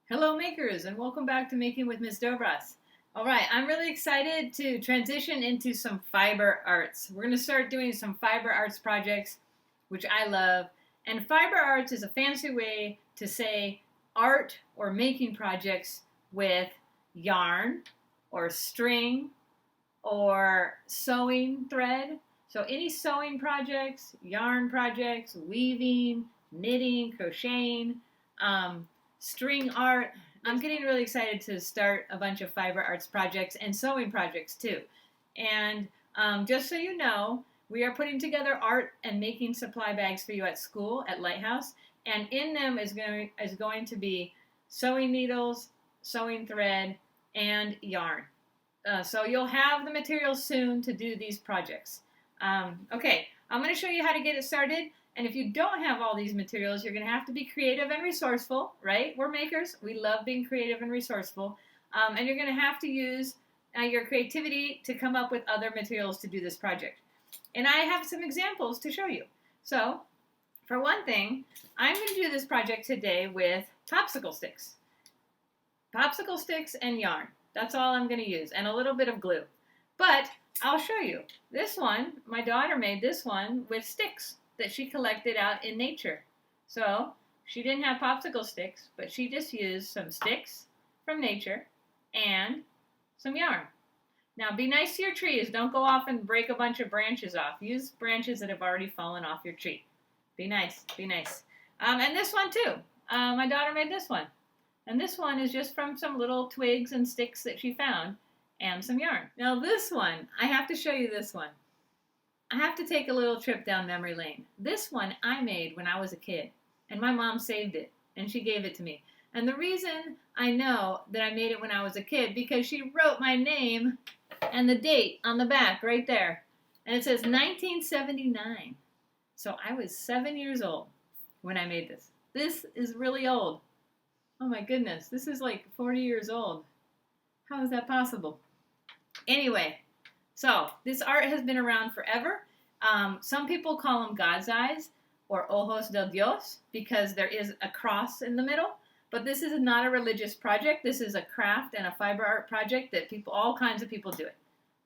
Hello makers, and welcome back to Making with Ms. Dobras. All right, I'm really excited to transition into some fiber arts. We're going to start doing some fiber arts projects, which I love. And fiber arts is a fancy way to say art or making projects with yarn or string or sewing thread. So any sewing projects, yarn projects, weaving, knitting, crocheting, string art. I'm getting really excited to start a bunch of fiber arts projects and sewing projects too. And just so you know, we are putting together art and making supply bags for you at school at Lighthouse. And in them is going to be sewing needles, sewing thread, and yarn. So you'll have the materials soon to do these projects. Okay, I'm going to show you how to get it started. And if you don't have all these materials, you're going to have to be creative and resourceful, right? We're makers. We love being creative and resourceful. And you're going to have to use your creativity to come up with other materials to do this project. And I have some examples to show you. So, for one thing, I'm going to do this project today with popsicle sticks. Popsicle sticks and yarn. That's all I'm going to use, and a little bit of glue. But I'll show you. This one, my daughter made this one with sticks that she collected out in nature. So she didn't have popsicle sticks, but she just used some sticks from nature and some yarn. Now be nice to your trees. Don't go off and break a bunch of branches off. Use branches that have already fallen off your tree. Be nice, be nice. And this one too. My daughter made this one. And this one is just from some little twigs and sticks that she found and some yarn. Now this one, I have to show you this one. I have to take a little trip down memory lane. This one I made when I was a kid, and my mom saved it, and she gave it to me. And the reason I know that I made it when I was a kid, because she wrote my name and the date on the back right there. And it says 1979. So I was 7 years old when I made this. This is really old. Oh my goodness, this is like 40 years old. How is that possible? Anyway, so this art has been around forever. Some people call them God's eyes or Ojos del Dios because there is a cross in the middle. But this is not a religious project. This is a craft and a fiber art project that all kinds of people do it.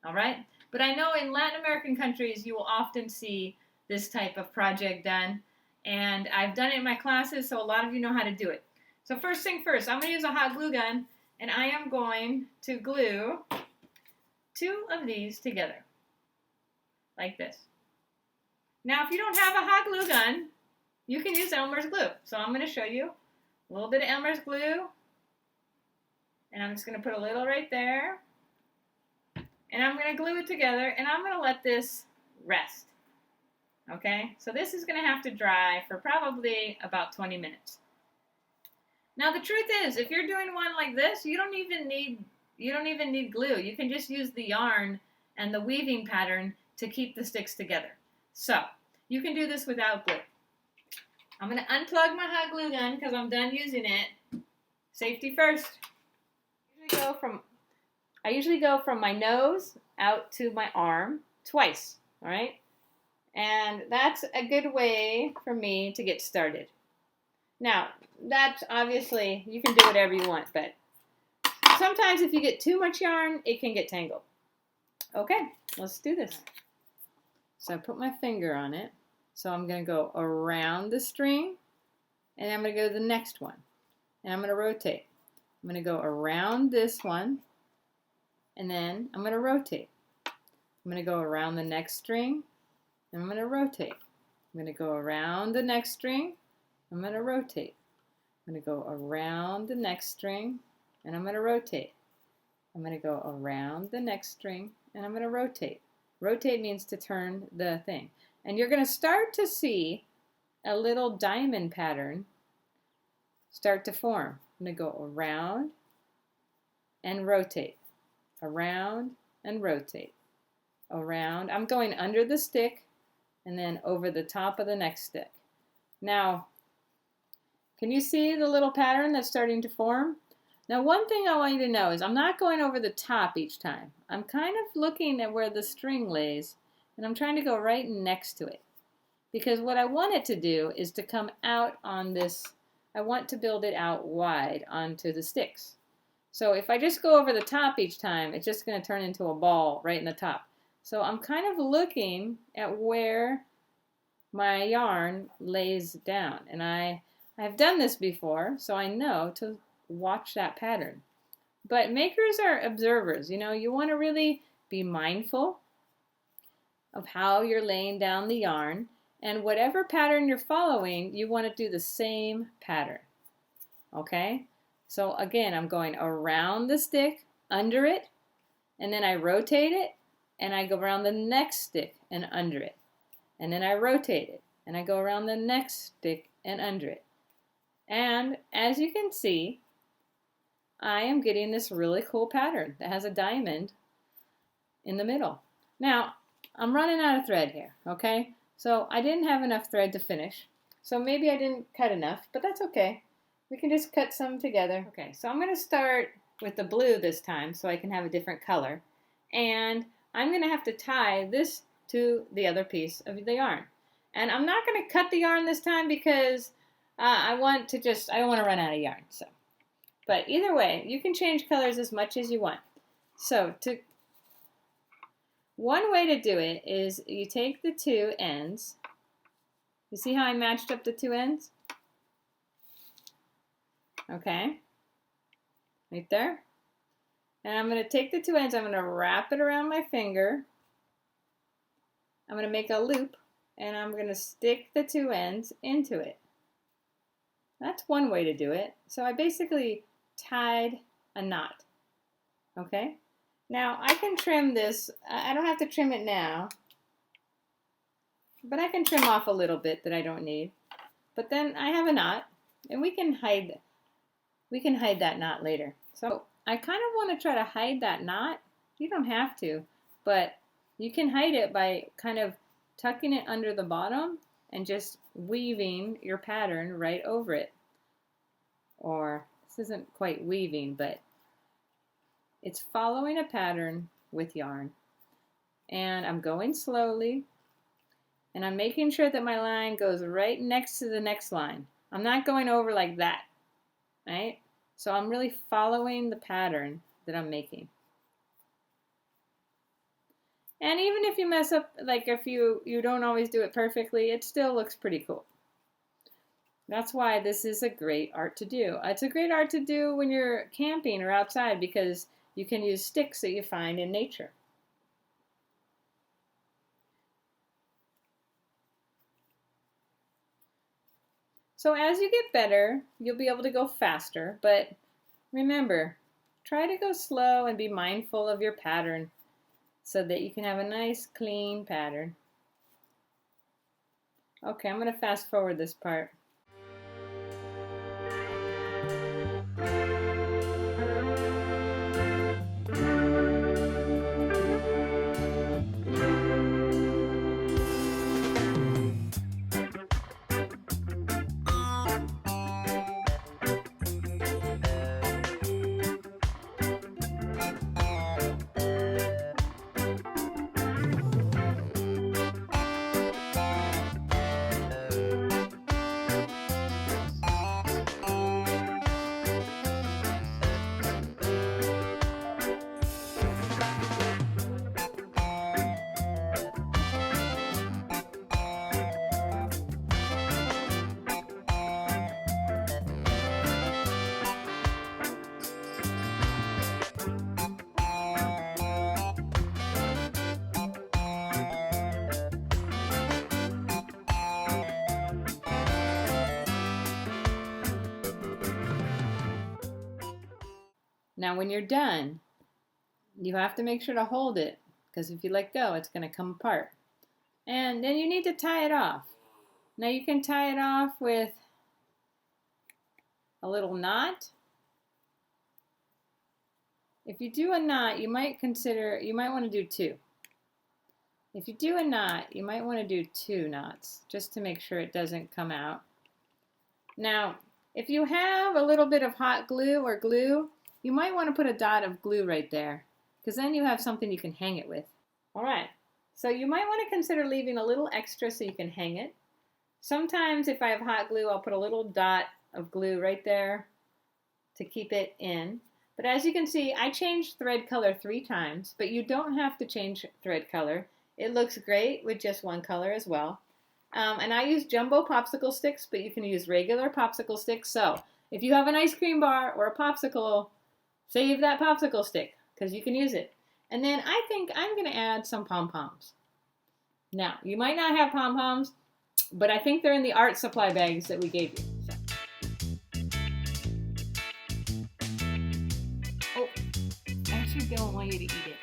All right? But I know in Latin American countries you will often see this type of project done. And I've done it in my classes, so a lot of you know how to do it. So first thing first, I'm going to use a hot glue gun, and I am going to glue two of these together, like this. Now, if you don't have a hot glue gun, you can use Elmer's glue. So I'm going to show you a little bit of Elmer's glue, and I'm just going to put a little right there, and I'm going to glue it together, and I'm going to let this rest. Okay, so this is going to have to dry for probably about 20 minutes. Now, the truth is, if you're doing one like this, you don't even need glue. You can just use the yarn and the weaving pattern to keep the sticks together. So, you can do this without glue. I'm going to unplug my hot glue gun because I'm done using it. Safety first. I usually go from my nose out to my arm twice, all right? And that's a good way for me to get started. Now, that's obviously, you can do whatever you want, but sometimes if you get too much yarn, it can get tangled. Okay, let's do this. So I put my finger on it. So I'm going to go around the string, and I'm going to go to the next one. And I'm going to rotate. I'm going to go around this one, and then I'm going to rotate. I'm going to go around the next string, and I'm going to rotate. I'm going to go around the next string, I'm going to rotate. I'm going to go around the next string, and I'm going to rotate. I'm going to go around the next string, and I'm going to rotate. Rotate means to turn the thing. And you're going to start to see a little diamond pattern start to form. I'm going to go around and rotate. Around and rotate. Around. I'm going under the stick and then over the top of the next stick. Now, can you see the little pattern that's starting to form? Now, one thing I want you to know is I'm not going over the top each time. I'm kind of looking at where the string lays, and I'm trying to go right next to it. Because what I want it to do is to come out on this I want to build it out wide onto the sticks. So if I just go over the top each time, it's just going to turn into a ball right in the top. So I'm kind of looking at where my yarn lays down. And I've done this before, so I know to watch that pattern. But makers are observers. You know, you want to really be mindful of how you're laying down the yarn. And whatever pattern you're following, you want to do the same pattern. Okay? So again, I'm going around the stick, under it, and then I rotate it, and I go around the next stick and under it. And then I rotate it, and I go around the next stick and under it. And as you can see, I am getting this really cool pattern that has a diamond in the middle. Now, I'm running out of thread here, okay? So I didn't have enough thread to finish. So maybe I didn't cut enough, but that's okay. We can just cut some together. Okay, so I'm going to start with the blue this time so I can have a different color. And I'm going to have to tie this to the other piece of the yarn. And I'm not going to cut the yarn this time because I don't want to run out of yarn. So, but either way, you can change colors as much as you want. So one way to do it is you take the two ends. You see how I matched up the two ends? Okay, right there. And I'm going to take the two ends, I'm going to wrap it around my finger. I'm going to make a loop, and I'm going to stick the two ends into it. That's one way to do it. So I basically tied a knot. Okay? Now I can trim this. I don't have to trim it now, but I can trim off a little bit that I don't need. But then I have a knot, and we can hide that knot later. So I kind of want to try to hide that knot. You don't have to, but you can hide it by kind of tucking it under the bottom and just weaving your pattern right over it. Or this isn't quite weaving, but it's following a pattern with yarn. And I'm going slowly, and I'm making sure that my line goes right next to the next line. I'm not going over like that, right? So I'm really following the pattern that I'm making. And even if you mess up, like if you don't always do it perfectly, it still looks pretty cool. That's why this is a great art to do. It's a great art to do when you're camping or outside because you can use sticks that you find in nature. So as you get better, you'll be able to go faster, but remember, try to go slow and be mindful of your pattern so that you can have a nice clean pattern. Okay, I'm going to fast forward this part. Now when you're done, you have to make sure to hold it because if you let go, it's going to come apart. And then you need to tie it off. Now you can tie it off with a little knot. If you do a knot, you might want to do two. If you do a knot, you might want to do two knots just to make sure it doesn't come out. Now, if you have a little bit of hot glue or glue, you might want to put a dot of glue right there because then you have something you can hang it with. All right, so you might want to consider leaving a little extra so you can hang it. Sometimes if I have hot glue, I'll put a little dot of glue right there to keep it in. But as you can see, I changed thread color 3 times, but you don't have to change thread color. It looks great with just one color as well. And I use jumbo popsicle sticks, but you can use regular popsicle sticks. So if you have an ice cream bar or a popsicle, save that popsicle stick because you can use it. And then I think I'm going to add some pom-poms. Now, you might not have pom-poms, but I think they're in the art supply bags that we gave you. So. Oh, I actually don't want you to eat it.